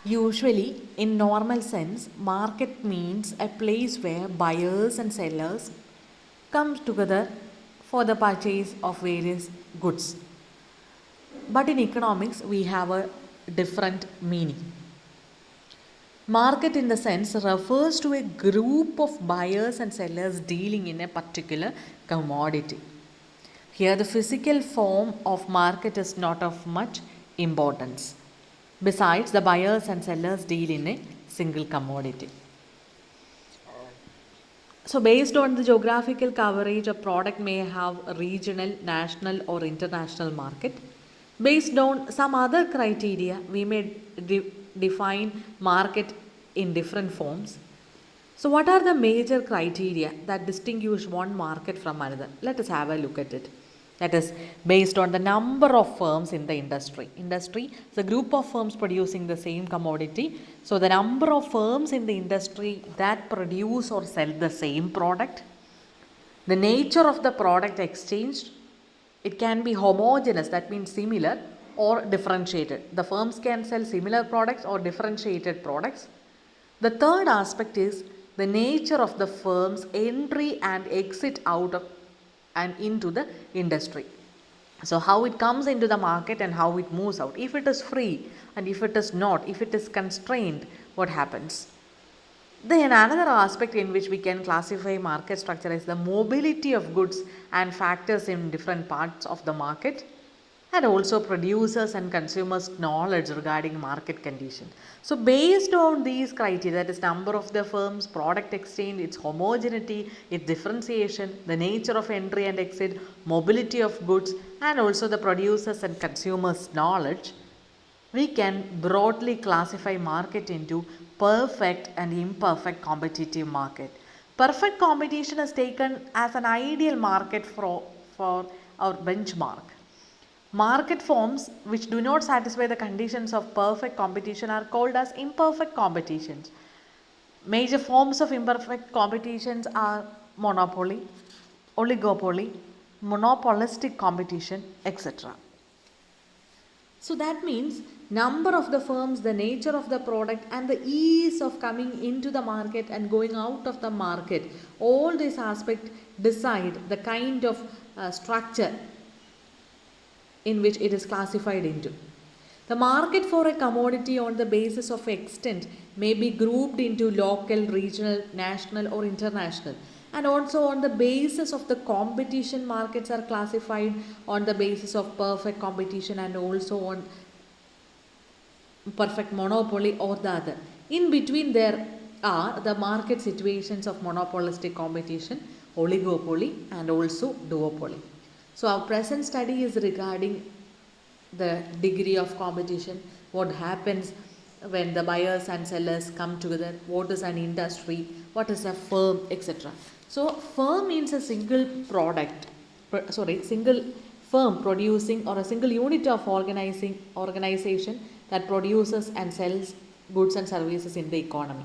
Usually, in normal sense, market means a place where buyers and sellers come together for the purchase of various goods. But in economics, we have a different meaning. Market, in the sense, refers to a group of buyers and sellers dealing in a particular commodity. Here, the physical form of market is not of much importance. Besides, the buyers and sellers deal in a single commodity. So, based on the geographical coverage, a product may have a regional, national, or international market. Based on some other criteria, we may define market in different forms. So, what are the major criteria that distinguish one market from another? Let us have a look at it. That is based on the number of firms in the industry. Industry is a group of firms producing the same commodity. So, the number of firms in the industry that produce or sell the same product, the nature of the product exchanged, it can be homogeneous, that means similar, or differentiated. The firms can sell similar products or differentiated products. The third aspect is the nature of the firm's entry and exit out of and into the industry. So, how it comes into the market and how it moves out. If it is free and if it is not, if it is constrained, what happens? Then another aspect in which we can classify market structure is the mobility of goods and factors in different parts of the market, and also producers and consumers knowledge regarding market conditions. So based on these criteria, that is number of the firms, product exchange, its homogeneity, its differentiation, the nature of entry and exit, mobility of goods, and also the producers and consumers knowledge, we can broadly classify market into perfect and imperfect competitive market. Perfect competition is taken as an ideal market for our benchmark. Market forms which do not satisfy the conditions of perfect competition are called as imperfect competitions. Major forms of imperfect competitions are monopoly, oligopoly, monopolistic competition, etc. So that means number of the firms, the nature of the product, and the ease of coming into the market and going out of the market. All these aspects decide the kind of structure in which it is classified into. The market for a commodity on the basis of extent may be grouped into local, regional, national, or international. And also on the basis of the competition, markets are classified on the basis of perfect competition and also on perfect monopoly or the other. In between, there are the market situations of monopolistic competition, oligopoly, and also duopoly. So, our present study is regarding the degree of competition, what happens when the buyers and sellers come together, what is an industry, what is a firm, etc. So, firm means a single single firm producing or a single unit of organization that produces and sells goods and services in the economy.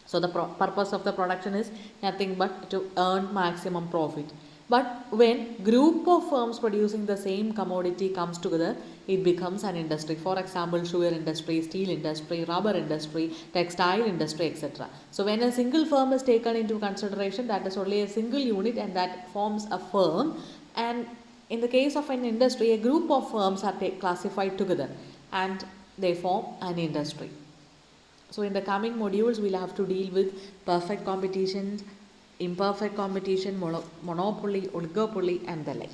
So the purpose of the production is nothing but to earn maximum profit. But when group of firms producing the same commodity comes together, it becomes an industry. For example, sugar industry, steel industry, rubber industry, textile industry, etc. So when a single firm is taken into consideration, that is only a single unit and that forms a firm. And in the case of an industry, a group of firms are classified together and they form an industry. So in the coming modules, we'll have to deal with perfect competition, imperfect competition, monopoly, oligopoly, and the like.